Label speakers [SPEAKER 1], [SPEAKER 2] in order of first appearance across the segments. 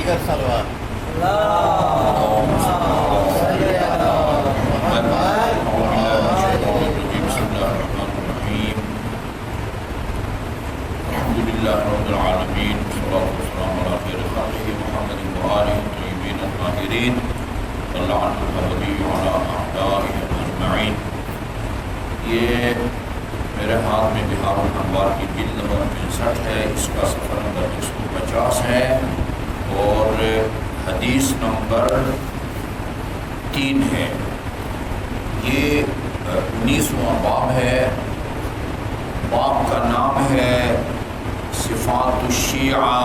[SPEAKER 1] دیگر صلوات
[SPEAKER 2] الحمدللہ رب العالمین والصلاة والسلام علی خیر خلقہ محمد وآلہ الطیبین الطاہرین اللعن الحبیب علی اعدائہ اجمعین۔ یہ میرے ہاتھ میں بہار الانوار کی جلد نمبر 65 ہے، اس کا صفحہ نمبر 150 ہے اور حدیث نمبر 3 ہے۔ یہ 19واں باب ہے۔ باب کا نام ہے صفات الشیعہ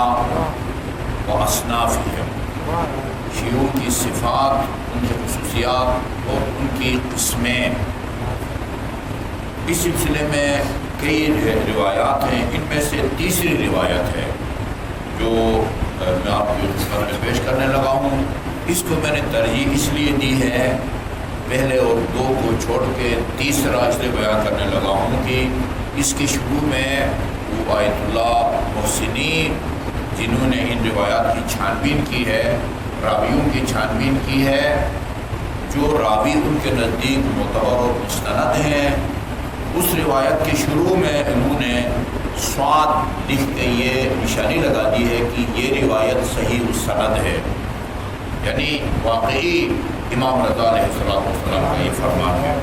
[SPEAKER 2] و اصنافہم، شیعوں کی صفات، ان کی خصوصیات اور ان کی قسمیں۔ اس سلسلے میں کئی روایات ہیں، ان میں سے تیسری روایت ہے جو میں آپ کی خدمت میں پیش کرنے لگا ہوں۔ اس کو میں نے ترجیح اس لیے دی ہے، پہلے اور 2 کو چھوڑ کے تیسرا اس لیے بیان کرنے لگا ہوں کہ اس کے شروع میں وہ آیت اللہ محسنی جنہوں نے ان روایات کی چھانبین کی ہے، راویوں کی چھانبین کی ہے، جو راوی ان کے نزدیک معتبر اور مستند ہیں، اس روایت کے شروع میں انہوں نے صاد لکھ کے یہ نشانی لگا دی ہے کہ یہ روایت صحیح السند ہے، یعنی واقعی امام رضا علیہ السلام کا یہ فرمان ہے۔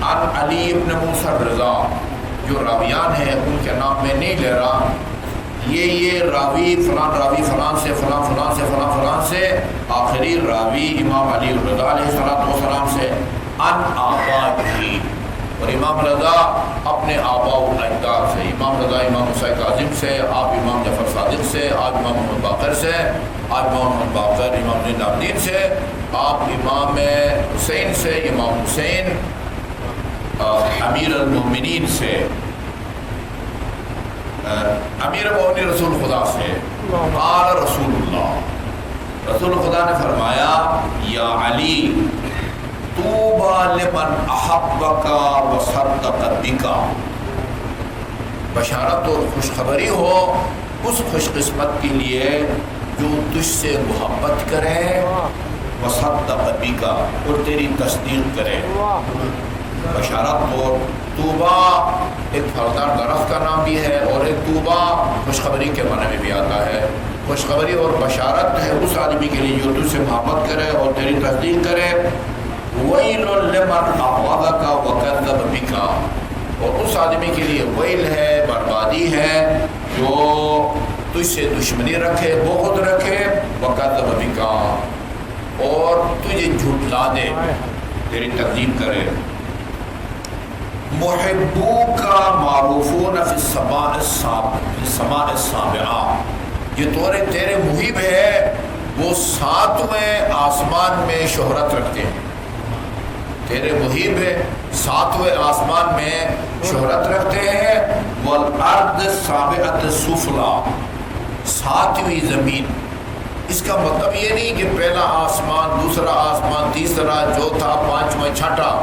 [SPEAKER 2] عن علی ابن موسیٰ الرضا، جو راویان ہیں ان کے نام میں نہیں لے رہا، یہ راوی فلان سے فلان سے آخری راوی امام علی رضا علیہ السلام سے ان آبائہ، اور امام رضا اپنے آباء و اجداد سے، امام رضا امام موسیٰ کاظم سے، آپ امام جعفر صادق سے، آپ امام محمد باقر سے، آپ امام محمد باقر امام زین العابدین سے، آپ امام حسین سے، امام حسین امیر المومنین سے، امیر المومنین رسول خدا سے۔ قال رسول اللہ، رسول خدا نے فرمایا یا علی طوبی لمن احبک وصدق بک، بشارت اور خوشخبری ہو اس خوش قسمت کے لیے جو تجھ سے محبت کرے، وصدق بک، اور تیری تصدیق کرے۔ بشارت اور طوبہ ایک پھلدار درخت کا نام بھی ہے، اور ایک طوبہ خوشخبری کے معنی میں بھی آتا ہے۔ خوشخبری اور بشارت ہے اس آدمی کے لیے جو تجھ سے محبت کرے اور تیری تصدیق کرے۔ ویل لمن اغضبک وکذب بک، اور اس آدمی کے لیے ویل ہے، بربادی ہے، جو تجھ سے دشمنی رکھے، بغض رکھے، وکذب بک، اور تجھے جھٹلا دے، تیری تکذیب کرے۔ محبوک معروفون فی السماء السابعہ، یہ تیرے محب ہے وہ 7ویں آسمان میں شہرت رکھتے ہیں، تیرے محب 7ویں آسمان میں شہرت رکھتے ہیں۔ والارض السابعۃ السفلی، 7ویں زمین۔ اس کا مطلب یہ نہیں کہ پہلا آسمان، دوسرا آسمان، تیسرا، چوتھا، 5واں، 6واں،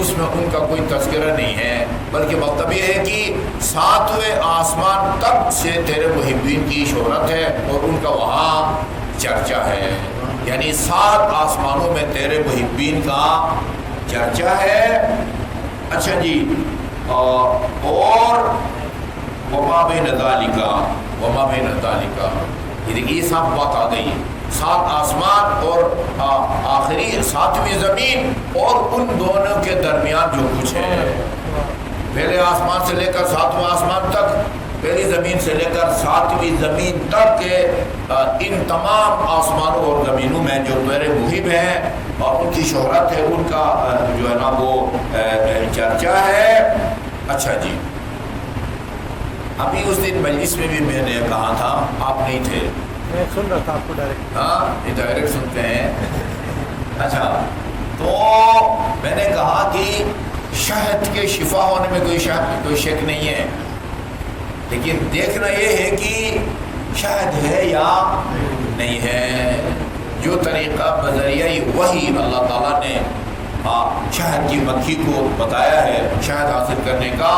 [SPEAKER 2] اس میں ان کا کوئی تذکرہ نہیں ہے، بلکہ مطلب یہ ہے کہ 7ویں آسمان تک سے تیرے محبین کی شہرت ہے اور ان کا وہاں چرچا ہے، یعنی 7 آسمانوں میں تیرے محبین کا چرچا ہے۔ اچھا جی، اور وما بین ذالک، یہ دیکھیے 7 بات آ گئی، 7 آسمان اور آخری 7ویں زمین، اور ان دونوں کے درمیان جو کچھ ہے، پہلے آسمان سے لے کر 7واں آسمان تک، پہلی زمین سے لے کر 7ویں زمین تک کے ان تمام آسمانوں اور زمینوں میں جو تیرے محب ہیں اور ان کی شہرت ہے، ان کا جو ہے نا وہ چرچا ہے۔ اچھا جی، ابھی اس دن مجلس میں بھی میں نے کہا تھا، آپ نہیں تھے،
[SPEAKER 1] میں سن رہا تھا آپ کو ڈائریکٹ۔
[SPEAKER 2] ہاں، یہ ڈائریکٹ سنتے ہیں۔ اچھا، تو میں نے کہا کہ شہد کے شفا ہونے میں کوئی شک نہیں ہے، لیکن دیکھنا یہ ہے کہ شہد ہے یا نہیں ہے۔ جو طریقہ بذریعہ وحی اللہ تعالیٰ نے شہد کی مکھی کو بتایا ہے شہد حاصل کرنے کا،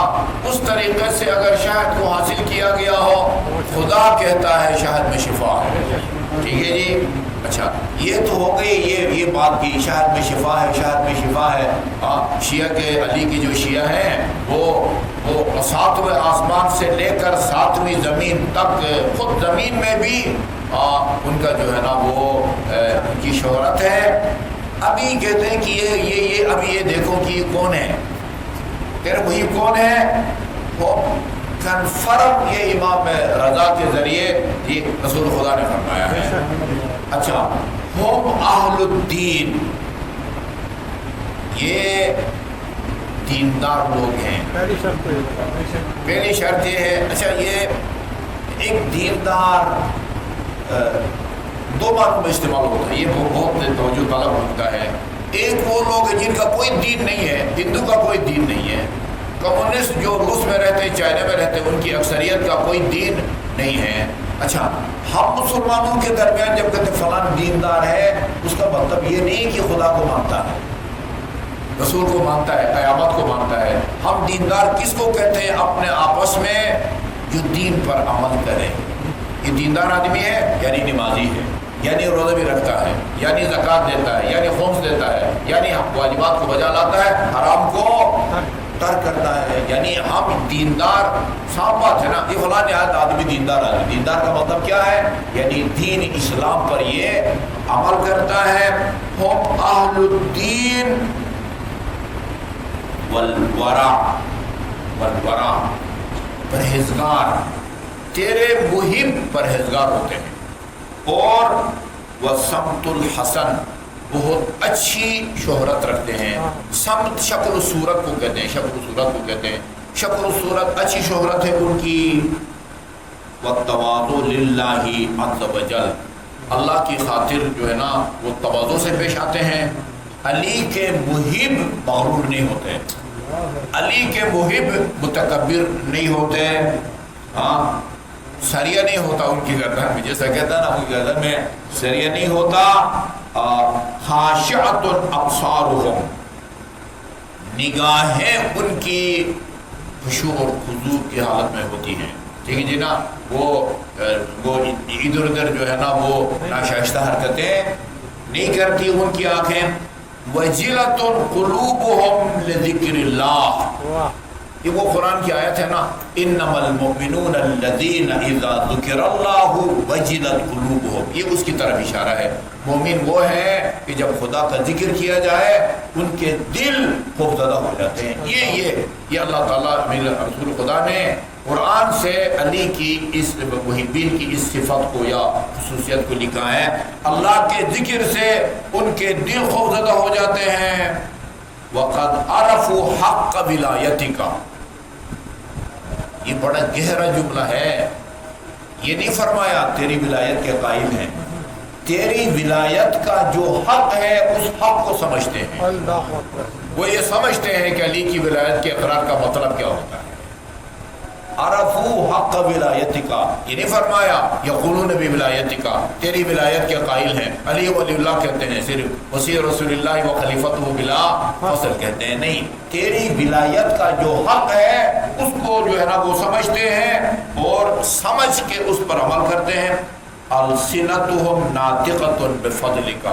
[SPEAKER 2] اس طریقے سے اگر شہد کو حاصل کیا گیا ہو، خدا کہتا ہے شہد میں شفا ہے۔ ٹھیک ہے جی، اچھا یہ تو ہو گئی یہ بات کی شہد میں شفا ہے، شہد میں شفا ہے۔ شیعہ کے علی کے جو شیعہ ہیں وہ 7ویں آسمان سے لے کر 7ویں زمین تک، خود زمین میں بھی ان کا جو ہے نا وہ ان کی شہرت ہے۔ ابھی کہتے ہیں کہ یہ ابھی یہ دیکھو کہ یہ کون ہے، کہہ رہے وہی کون ہے، وہ کنفرم یہ امام رضا کے ذریعے یہ رسول خدا نے فرمایا ہے۔ اچھا، ہم اہل الدین، یہ دیندار لوگ ہیں۔ پہلی شرط یہ ہے، اچھا یہ ایک دیندار دو معنوں میں استعمال ہوتا ہے، یہ بہت توجہ طلب ہوتا ہے۔ ایک وہ لوگ ہیں جن کا کوئی دین نہیں ہے، ہندو کا کوئی دین نہیں ہے، کمیونسٹ جو روس میں رہتے ہیں، چائنا میں رہتے ہیں، ان کی اکثریت کا کوئی دین نہیں ہے۔ اچھا، ہم مسلمانوں کے درمیان جب کہتے فلان دیندار ہے، اس کا مطلب یہ نہیں کہ خدا کو مانتا ہے، رسول کو مانتا ہے، قیامت کو مانتا ہے۔ ہم دیندار کس کو کہتے ہیں؟ اپنے آپس میں جو دین پر عمل کرے، یہ دیندار آدمی ہے، یعنی نمازی ہے، یعنی روزہ بھی رکھتا ہے، یعنی زکوٰۃ دیتا ہے، یعنی خمس دیتا ہے، یعنی واجبات کو بجا لاتا ہے، حرام کو ترک کرتا ہے، یعنی ہم دیندار۔ صاف بات ہے نا، یہ فلاں نہایت آدمی دیندار ہے۔ دیندار کا مطلب کیا ہے؟ یعنی دین اسلام پر یہ عمل کرتا ہے۔ ہم اہل الدین والورع، پرہیزگار، تیرے محب پرہیزگار ہوتے ہیں، اور وسمت الحسن، بہت اچھی شہرت رکھتے ہیں۔ سمت شکل و صورت کو کہتے ہیں، شکل و صورت کو کہتے ہیں، شکل و صورت اچھی شہرت ہے ان کی۔ والتواضع للہ عز وجل، اللہ کی خاطر جو ہے نا وہ تواضع سے پیش آتے ہیں۔ علی کے محب مغرور نہیں ہوتے، علی کے محب متکبر نہیں ہوتے، سریہ نہیں ہوتا ان کی گردن میں، جیسا کہتا ہے نا ان کی گردن میں سریہ نہیں ہوتا۔ خاشعۃ ابصارہم، نگاہیں ان کی خشوع اور خضوع کی حالت میں ہوتی ہیں۔ ٹھیک ہے جی نا، وہ ادھر ادھر جو ہے نا وہ ناشائستہ حرکتیں نہیں کرتی ان کی آنکھیں۔ وجلۃ قلوبہم لذکر اللہ، یہ وہ قرآن کی آیت ہے نا، انما المؤمنون الذین اذا ذکر اللہ وجلت قلوبہم، یہ اس کی طرف اشارہ ہے۔ مومن وہ ہے کہ جب خدا کا ذکر کیا جائے ان کے دل خوفزدہ ہو جاتے ہیں۔ یہ اللہ تعالیٰ میرے رسول خدا نے قرآن سے علی کی اس محبین کی اس صفت کو یا خصوصیت کو لکھا ہے۔ اللہ کے ذکر سے ان کے دل خوفزدہ ہو جاتے ہیں۔ وَقَدْ عَرَفُوا حَقَّ وِلَایَتِكَ، یہ بڑا گہرا جملہ ہے۔ یہ نہیں فرمایا تیری ولایت کے قائل ہیں، تیری ولایت کا جو حق ہے اس حق کو سمجھتے ہیں۔ وہ یہ سمجھتے ہیں کہ علی کی ولایت کے اقرار کا مطلب کیا ہوتا ہے۔ عرفوا حق ولایتک، یہ نہیں فرمایا یقولون بولایتک، تیری ولایت کے قائل ہیں۔ علی ولی اللہ کہتے ہیں، صرف وصی رسول اللہ و خلیفتہ بلا فصل کہتے ہیں، نہیں، تیری ولایت کا جو حق ہے اس کو جو ہے نا وہ سمجھتے ہیں اور سمجھ کے اس پر عمل کرتے ہیں۔ السنتہم ناطقۃ بفضلک،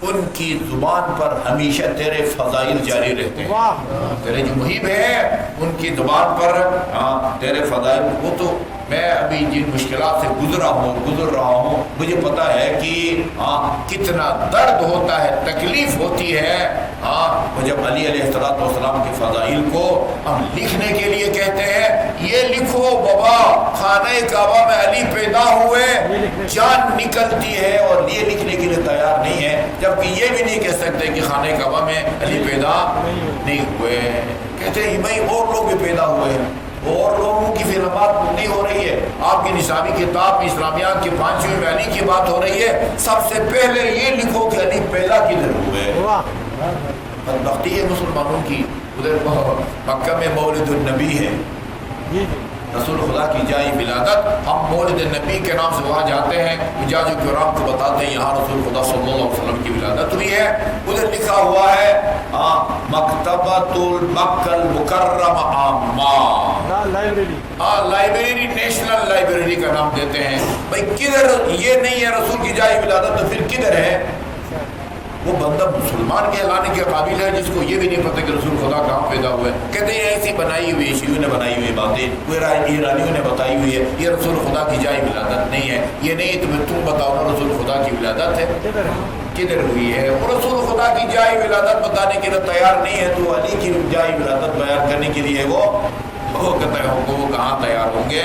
[SPEAKER 2] ان کی زبان پر ہمیشہ تیرے فضائل جاری رہتے ہیں۔ تیرے جو محب ہیں ان کی زبان پر تیرے فضائل، وہ تو میں ابھی جن مشکلات سے گزر رہا ہوں مجھے پتا ہے کہ کتنا درد ہوتا ہے، تکلیف ہوتی ہے۔ وہ جب علی علیہ السلام کے فضائل کو ہم لکھنے کے لیے کہتے ہیں، یہ لکھو بابا خانہ کعبہ میں علی پیدا ہوئے، جان نکلتی ہے اور یہ لکھنے کے لیے تیار نہیں ہے، جبکہ یہ بھی نہیں کہہ سکتے کہ خانہ کعبہ میں علی پیدا نہیں ہوئے۔ کہتے ہیں بھائی اور لوگ بھی پیدا ہوئے ہیں، اور لوگوں کی پھر بات نہیں ہو رہی ہے۔ آپ کی نصابی کتاب اسلامیات کے 5ویں میں علی کی بات ہو رہی ہے، سب سے پہلے یہ لکھو کہ علی پیدا کدھر ہوئے۔ بدبختی ہے مسلمانوں کی، ادھر مکہ میں مولد النبی ہے، رسول خدا کی جائے ولادت. ہم مولد نبی کے نام سے وہاں جاتے ہیں, حجاج کرام کو بتاتے ہیں یہاں رسول خدا صلی اللہ علیہ وسلم کی ولادت ہوئی ہے. ادھر لکھا ہوا ہے مکتبۃ المکہ المکرمہ عامہ, لائبریری, نیشنل لائبریری کا نام دیتے ہیں. بھائی کدھر یہ نہیں ہے رسول کی جائے ولادت تو پھر کدھر ہے؟ وہ بندہ مسلمان کے لانے کے قابل ہے جس کو یہ بھی نہیں پتہ کہ رسول خدا کہاں پیدا ہوئے. کہتے ہیں ایسی بنائی ہوئی شیعوں نے بنائی ہوئی باتیں, ایرانیوں نے بتائی ہوئی ہے, یہ رسول خدا کی جائے ولادت نہیں ہے. یہ نہیں تم بتاؤ نا رسول خدا کی ولادت ہے کدھر ہوئی ہے. وہ رسول خدا کی جائے ولادت بتانے کے لیے تیار نہیں ہے, تو علی کی جائے ولادت بیان کرنے کے لیے وہ کہتا ہے وہ کہاں تیار ہوں گے.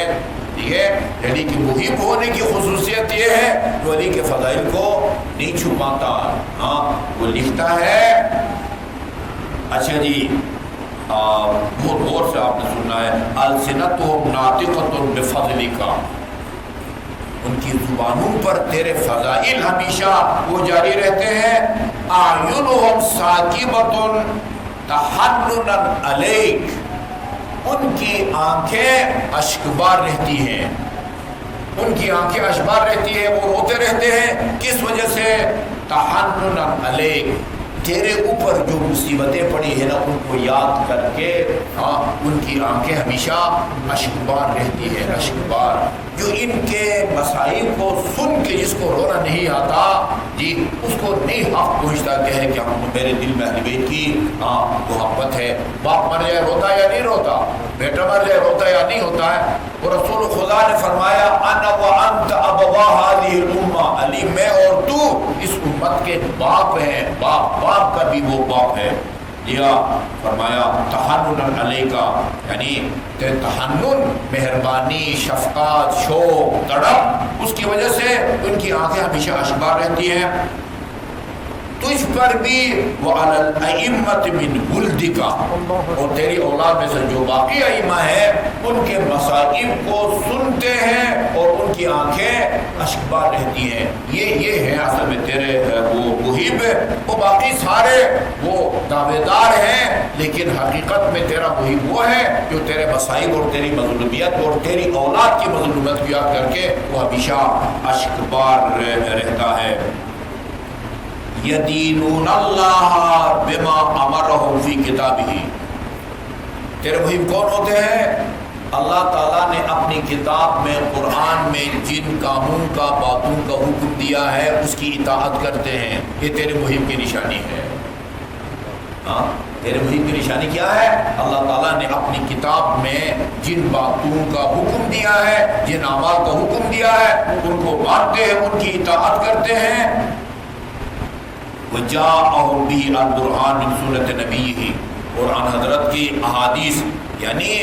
[SPEAKER 2] ٹھیک ہے, علی کی محب ہونے کی خصوصیت یہ ہے جو علی کے فضائل کو نہیں چھپاتا. ہاں وہ لکھتا ہے. اچھا جی, بہت غور سے آپ نے سننا ہے. السنتہم ناطقۃ بفضلک, ان کی زبانوں پر تیرے فضائل ہمیشہ وہ جاری رہتے ہیں. اعینہم ثاقبۃ تحننا علیک, ان کی آنکھیں اشکبار رہتی ہیں, ان کی آنکھیں اشکبار رہتی ہیں, وہ روتے رہتے ہیں. کس وجہ سے؟ تحنن علیک, تیرے اوپر جو مصیبتیں پڑی ہیں نا ان کو یاد کر کے. ہاں ان کی آنکھیں ہمیشہ اشکبار رہتی ہے, اشکبار. جو ان کے مسائل کو سن کے جس کو رونا نہیں آتا جی, اس کو نہیں حق پہنچتا کہ ہے کہ میرے دل میں اہل بیت کی محبت ہے. باپ مر جائے روتا یا نہیں روتا, بیٹا مر جائے روتا یا نہیں ہوتا ہے. وہ رسول خدا نے فرمایا انا وانت ابوا هذه الامه, علی میں اور تو اس امت کے باپ ہیں. باپ کا بھی وہ باپ ہے. لیا فرمایا تحنن علیکا, یعنی تحنن مہربانی, شفقت, شوق, تڑپ, اس کی وجہ سے ان کی آنکھیں ہمیشہ اشکبار رہتی ہیں. تجھ پر بھی وعلی الائمۃ من ولدک, اور تیری اولاد میں سے جو باقی ائمہ ہیں ان کے مصائب کو سنتے ہیں اور ان کی آنکھیں اشکبار رہتی ہیں. یہ ہے اصل میں تیرے وہ محب. وہ باقی سارے وہ دعوے دار ہیں, لیکن حقیقت میں تیرا محب وہ ہے جو تیرے مصائب اور تیری مظلومیت اور تیری اولاد کی مظلومیت کو یاد کر کے وہ ہمیشہ اشکبار رہتا ہے. یدینون اللہ بما امرہم فی کتابہ, تیرے محب کون ہوتے ہیں؟ اللہ تعالیٰ نے اپنی کتاب میں, قرآن میں جن کاموں کا, باتوں کا حکم دیا ہے اس کی اطاعت کرتے ہیں. یہ تیرے محب کی نشانی ہے. ہاں تیرے محب کی نشانی کیا ہے؟ اللہ تعالیٰ نے اپنی کتاب میں جن باتوں کا حکم دیا ہے, جن اعمال کا حکم دیا ہے, ان کو مانتے ہیں, ان کی اطاعت کرتے ہیں. وجاءہم بہ البرہان من سنت نبیہ, قرآن حضرت کی احادیث یعنی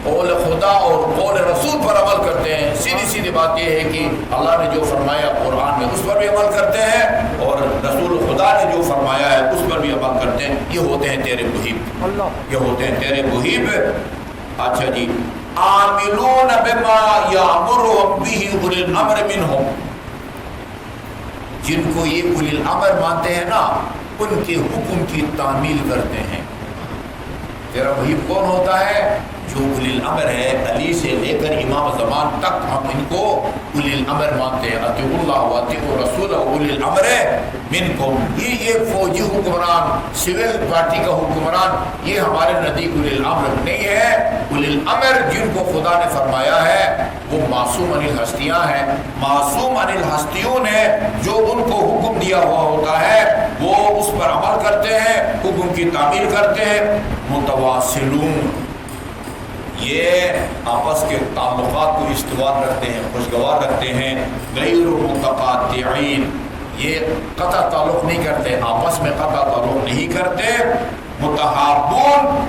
[SPEAKER 2] قول خدا اور قول رسول پر عمل کرتے ہیں. سیدھی بات یہ ہے کہ اللہ نے جو فرمایا قرآن میں اس پر بھی عمل کرتے ہیں, اور رسول خدا نے جو فرمایا ہے اس پر بھی عمل کرتے ہیں. یہ ہوتے ہیں تیرے محب, یہ ہوتے ہیں تیرے محب. اچھا جی, عاملون بما یامرہم بہ اولی الامر منہم, جن کو یہ اولی الامر مانتے ہیں نا ان کے حکم کی تعمیل کرتے ہیں. تیرا محب کون ہوتا ہے؟ جو اولی الامر ہے, علی سے لے کر امام زمان تک ہم ان کو اولی الامر مانتے ہیں. اطیعوا اللہ واطیعوا الرسول اولی الامر منکم. یہ فوجی حکمران, سول پارٹی کا حکمران, یہ ہمارے نزدیک اولی الامر نہیں ہے. اولی الامر جن کو خدا نے فرمایا ہے وہ معصوم عن الہستیاں ہیں. معصوم عن الہستیوں نے جو ان کو حکم دیا ہوا ہوتا ہے وہ اس پر عمل کرتے ہیں, حکم کی تعمیل کرتے ہیں. متواصلون, یہ آپس کے تعلقات کو استوار رکھتے ہیں, خوشگوار رکھتے ہیں. غیر متقاطعین, یہ قطع تعلق نہیں کرتے, آپس میں قطع تعلق نہیں کرتے. متحابون,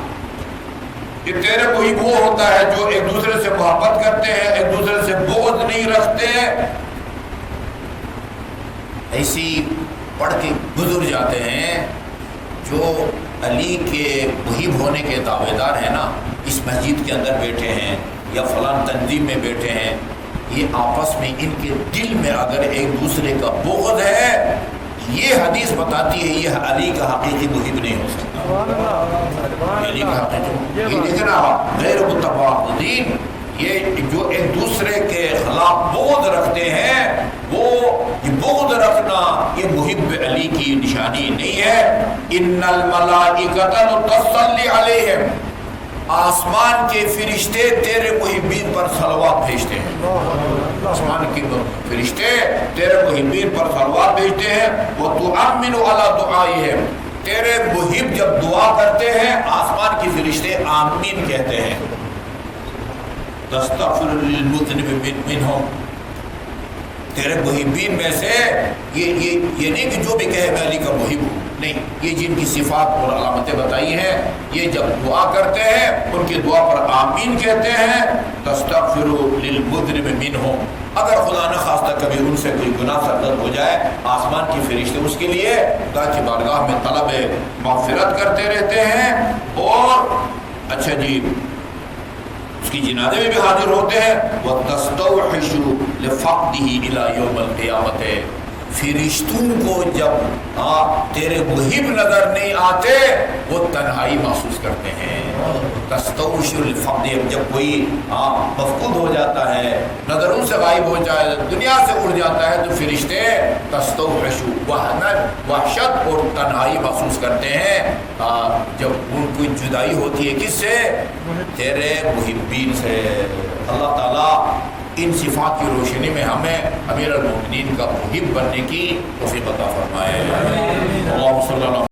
[SPEAKER 2] یہ تیرے محب وہ ہوتا ہے جو ایک دوسرے سے محبت کرتے ہیں, ایک دوسرے سے بغض نہیں رکھتے. ایسی پڑھ کے گزر جاتے ہیں. جو علی کے محب ہونے کے دعوے دار ہیں نا, اس مسجد کے اندر بیٹھے ہیں یا فلان تنظیم میں بیٹھے ہیں, یہ آپس میں ان کے دل میں اگر ایک دوسرے کا بغض ہے, یہ حدیث بتاتی ہے یہ علی کا حقیقی محب نہیں ہو سکتا. علی کا حقیقی, یہ دیکھنا غیر متباغضین, یہ جو ایک دوسرے کے خلاف بغض رکھتے ہیں وہ یہ بغض رکھنا یہ محب علی کی نشانی نہیں ہے. ان الملائکۃ تصلی علیہم، آسمان کے فرشتے تیرے محبین پر صلوات بھیجتے ہیں. آسمان کے فرشتے تیرے محبین پر صلوات بھیجتے ہیں. وتؤمن علی دعائہم، تیرے محب جب دعا کرتے ہیں آسمان کے فرشتے آمین کہتے ہیں. تستغفر للمذنب منہم، تیرے محبین میں سے یہ نہیں کہ جو بھی کہے میں علی کا محب ہوں، نہیں، یہ جن کی صفات اور علامتیں بتائی ہیں یہ جب دعا کرتے ہیں ان کی دعا پر آمین کہتے ہیں. تستغفر للمذنب منہم، اگر خدا نہ خواستہ کبھی ان سے کوئی گناہ سرزد ہو جائے آسمان کی فرشتے اس کے لیے خدا کی بارگاہ میں طلب مغفرت کرتے رہتے ہیں. اور اچھا جی اس کی جنازے میں بھی حاضر ہوتے ہیں. وَتَسْتَوْحِشُ لِفَقْدِهِ إِلَى يَوْمِ الْقِيَامَةِ، فرشتوں کو جب تیرے محب نظر نہیں آتے وہ تنہائی محسوس کرتے ہیں. تستوحش لفقدہم، جب کوئی مفقود ہو جاتا ہے، نظروں سے غائب ہو جائے، دنیا سے اڑ جاتا ہے، تو فرشتے تستوحش وحشت اور تنہائی محسوس کرتے ہیں جب ان کو جدائی ہوتی ہے. کس سے؟ تیرے محبین سے. اللہ تعالیٰ ان صفات کی روشنی میں ہمیں امیر المومنین کا محب بننے کی توفیق عطا فرمائے. اللہم صلی اللہ